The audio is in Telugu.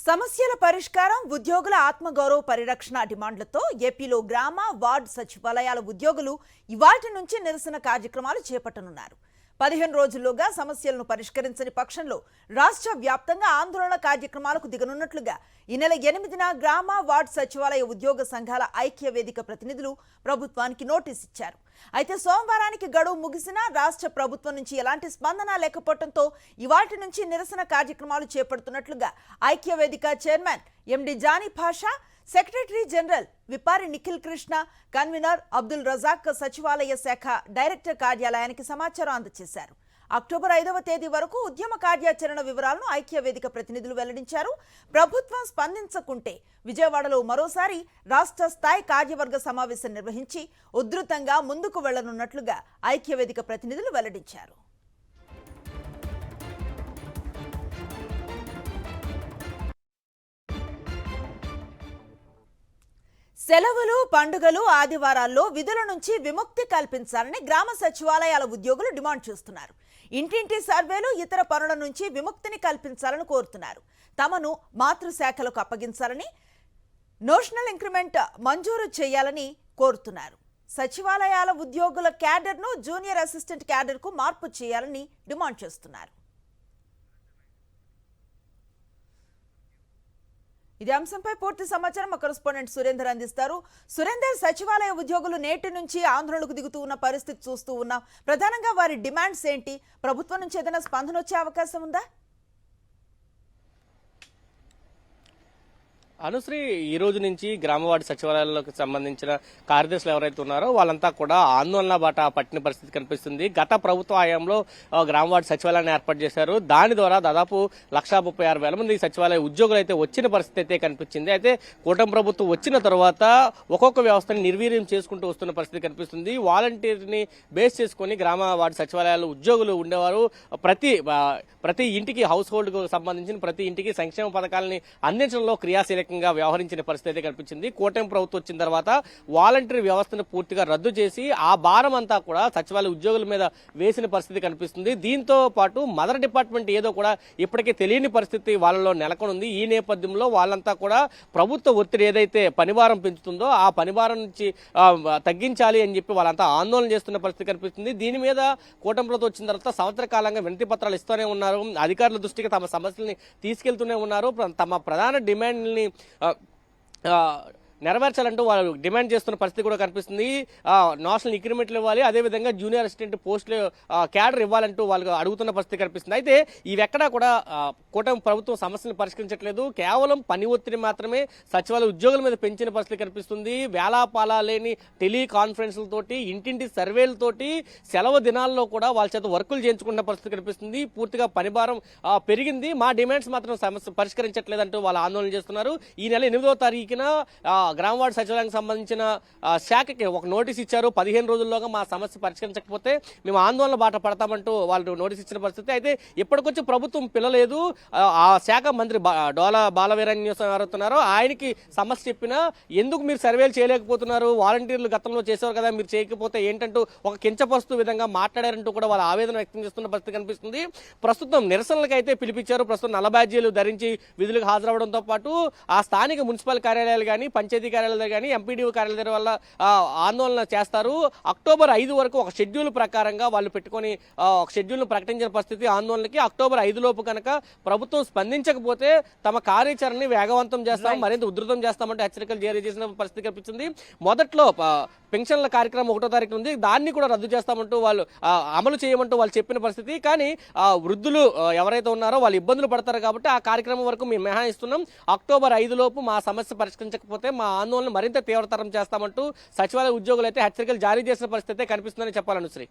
సమస్యల పరిష్కారం, ఉద్యోగుల ఆత్మగౌరవ పరిరక్షణ డిమాండ్లతో ఏపీలో గ్రామ, వార్డు సచివాలయాల ఉద్యోగులు ఇవాల్టి నుంచి నిరసన కార్యక్రమాలు చేపట్టనున్నారు. 15 రోజుల్లోగా సమస్యలను పరిష్కరించని పక్షంలో రాష్ట్ర వ్యాప్తంగా ఆందోళన కార్యక్రమాలకు దిగనున్నట్లుగా ఈ నెల 8న గ్రామ, వార్డు సచివాలయ ఉద్యోగ సంఘాల ఐక్య వేదిక ప్రతినిధులు ప్రభుత్వానికి నోటీస్ ఇచ్చారు. అయితే సోమవారానికి గడువు ముగిసినా రాష్ట్ర ప్రభుత్వం నుంచి ఎలాంటి స్పందన లేకపోవడంతో ఇవాల్టి నుంచి నిరసన కార్యక్రమాలు చేపడుతున్నట్లుగా ఐక్య వేదిక chairman MD Jani Basha, secretary general విపారి నిఖిల్ కృష్ణ, కన్వీనర్ అబ్దుల్ రజాక్ సచివాలయ శాఖ డైరెక్టర్ కార్యాలయానికి సమాచారం అందజేశారు. అక్టోబర్ 5వ తేదీ వరకు ఉద్యమ కార్యాచరణ వివరాలను ఐక్య వేదిక ప్రతినిధులు వెల్లడించారు. ప్రభుత్వం స్పందించకుంటే విజయవాడలో మరోసారి రాష్ట్ర స్థాయి కార్యవర్గ సమావేశం నిర్వహించి ఉధృతంగా ముందుకు వెళ్లనున్నట్లుగా ఐక్య వేదిక ప్రతినిధులు వెల్లడించారు. సెలవులు, పండుగలు, ఆదివారాల్లో విధుల నుంచి విముక్తి కల్పించాలని గ్రామ సచివాలయాల ఉద్యోగులు డిమాండ్ చేస్తున్నారు. ఇంటింటి సర్వేలు, ఇతర పనుల నుంచి విముక్తిని కల్పించాలని కోరుతున్నారు. తమను మాతృశాఖలకు అప్పగించాలని, నోషనల్ ఇంక్రిమెంట్ మంజూరు చేయాలని కోరుతున్నారు. సచివాలయాల ఉద్యోగుల క్యాడర్ను జూనియర్ అసిస్టెంట్ క్యాడర్కు మార్పు చేయాలని డిమాండ్ చేస్తున్నారు. ఇదే అంశంపై పూర్తి సమాచారం మా కరెస్పాండెంట్ సురేందర్ అందిస్తారు. సురేందర్, సచివాలయ ఉద్యోగులు నేటి నుంచి ఆందోళనకు దిగుతూ ఉన్న పరిస్థితి చూస్తూ ఉన్నాం. ప్రధానంగా వారి డిమాండ్స్ ఏంటి? ప్రభుత్వం నుంచి ఏదైనా స్పందన వచ్చే అవకాశం ఉందా? అనుశ్రీ, ఈ రోజు నుంచి గ్రామవార్డు సచివాలయాలకు సంబంధించిన కార్యదర్శులు ఎవరైతే ఉన్నారో వాళ్ళంతా కూడా ఆందోళన బాట పట్టిన పరిస్థితి కనిపిస్తుంది. గత ప్రభుత్వ హయాంలో గ్రామవార్డు సచివాలయాన్ని ఏర్పాటు చేశారు. దాని ద్వారా దాదాపు 1,36,000 మంది సచివాలయ ఉద్యోగులు అయితే వచ్చిన పరిస్థితి అయితే కనిపించింది. అయితే కూటమి ప్రభుత్వం వచ్చిన తర్వాత ఒక్కొక్క వ్యవస్థని నిర్వీర్యం చేసుకుంటూ వస్తున్న పరిస్థితి కనిపిస్తుంది. వాలంటీర్ని బేస్ చేసుకుని గ్రామవార్డు సచివాలయాలు ఉద్యోగులు ఉండేవారు. ప్రతి ఇంటికి, హౌస్ హోల్డ్ కు సంబంధించిన ప్రతి ఇంటికి సంక్షేమ పథకాలని అందించడంలో క్రియాశీలక వ్యవహరించిన పరిస్థితి కనిపించింది. కూటమి ప్రభుత్వం వచ్చిన తర్వాత వాలంటీర్ వ్యవస్థను పూర్తిగా రద్దు చేసి ఆ భారం అంతా కూడా సచివాలయ ఉద్యోగుల మీద వేసిన పరిస్థితి కనిపిస్తుంది. దీంతో పాటు మదర్ డిపార్ట్మెంట్ ఏదో కూడా ఇప్పటికే తెలియని పరిస్థితి వాళ్ళలో నెలకొనుంది. ఈ నేపథ్యంలో వాళ్ళంతా కూడా ప్రభుత్వ ఒత్తిడి ఏదైతే పనిభారం పెంచుతుందో ఆ పనిభారం నుంచి తగ్గించాలి అని చెప్పి వాళ్ళంతా ఆందోళన చేస్తున్న పరిస్థితి కనిపిస్తుంది. దీని మీద కూటమి ప్రభుత్వం వచ్చిన తర్వాత సంవత్సర కాలంగా వినతి పత్రాలు ఇస్తూనే ఉన్నారు. అధికారుల దృష్టికి తమ సమస్యల్ని తీసుకెళ్తూనే ఉన్నారు. తమ ప్రధాన డిమాండ్ని నెరవేర్చాలంటూ వాళ్ళు డిమాండ్ చేస్తున్న పరిస్థితి కూడా కనిపిస్తుంది. నేషనల్ ఇంక్రిమెంట్లు ఇవ్వాలి, అదేవిధంగా జూనియర్ అసిస్టెంట్ పోస్టులు క్యాడర్ ఇవ్వాలంటూ వాళ్ళు అడుగుతున్న పరిస్థితి కనిపిస్తుంది. అయితే ఇవెక్కడా కూడా కూటమి ప్రభుత్వం సమస్యలను పరిష్కరించట్లేదు. కేవలం పని ఒత్తిడి మాత్రమే సచివాలయ ఉద్యోగుల మీద పెంచిన పరిస్థితి కనిపిస్తుంది. వేలాపాలా లేని టెలికాన్ఫరెన్స్లతోటి, ఇంటింటి సర్వేలతోటి, సెలవు దినాల్లో కూడా వాళ్ళ చేత వర్కులు చేయించుకున్న పరిస్థితి కనిపిస్తుంది. పూర్తిగా పనిభారం పెరిగింది. మా డిమాండ్స్ మాత్రం సమస్య పరిష్కరించట్లేదంటూ వాళ్ళు ఆందోళన చేస్తున్నారు. ఈ నెల 8వ తారీఖున గ్రామవార్డు సచివాలయానికి సంబంధించిన శాఖకి ఒక నోటీస్ ఇచ్చారు. 15 రోజుల్లోగా మా సమస్య పరిష్కరించకపోతే మేము ఆందోళన బాట పడతామంటూ వాళ్ళు నోటీస్ ఇచ్చిన పరిస్థితి. అయితే ఇప్పటికొచ్చి ప్రభుత్వం పిల్లలేదు. ఆ శాఖ మంత్రి డోలా బాలవీరాన్యూసం ఎవరుతున్నారో ఆయనకి సమస్య చెప్పినా ఎందుకు మీరు సర్వేలు చేయలేకపోతున్నారు, వాలంటీర్లు గతంలో చేసేవారు కదా, మీరు చేయకపోతే ఏంటంటూ ఒక కించపరుస్తూ విధంగా మాట్లాడారంటూ కూడా వాళ్ళ ఆవేదన వ్యక్తం చేస్తున్న పరిస్థితి కనిపిస్తుంది. ప్రస్తుతం నిరసనలకు అయితే పిలిపించారు. ప్రస్తుతం నల్ల బ్యాడ్జీలు ధరించి విధులకు హాజరవడంతో పాటు ఆ స్థానిక మున్సిపల్ కార్యాలయాలు కానీ, పంచాయతీ కార్యాలయాలు కానీ, ఎంపీడీఓ కార్యాలయాల వల్ల ఆందోళన చేస్తారు. అక్టోబర్ 5 వరకు ఒక షెడ్యూల్ ప్రకారంగా వాళ్ళు పెట్టుకొని ఒక షెడ్యూల్ను ప్రకటించిన పరిస్థితి ఆందోళనకి. అక్టోబర్ 5 లోపు కనుక ప్రభుత్వం స్పందించకపోతే తమ కార్యాచరణని వేగవంతం చేస్తాం, మరింత ఉధృతం చేస్తామంటే హెచ్చరికలు జారీ చేసిన పరిస్థితి కనిపించింది. మొదట్లో పెన్షన్ల కార్యక్రమం 1వ తారీఖు ఉంది, దాన్ని కూడా రద్దు చేస్తామంటూ వాళ్ళు అమలు చేయమంటూ వాళ్ళు చెప్పిన పరిస్థితి. కానీ వృద్ధులు ఎవరైతే ఉన్నారో వాళ్ళు ఇబ్బందులు పడతారు కాబట్టి ఆ కార్యక్రమం వరకు మేము మినహాయిస్తున్నాం. అక్టోబర్ 5 లోపు మా సమస్య పరిష్కరించకపోతే మా ఆందోళన మరింత తీవ్రతరం చేస్తామంటూ సచివాలయ ఉద్యోగులు అయితే హెచ్చరికలు జారీ చేసిన పరిస్థితి కనిపిస్తుందని చెప్పాలనుశ్రీ.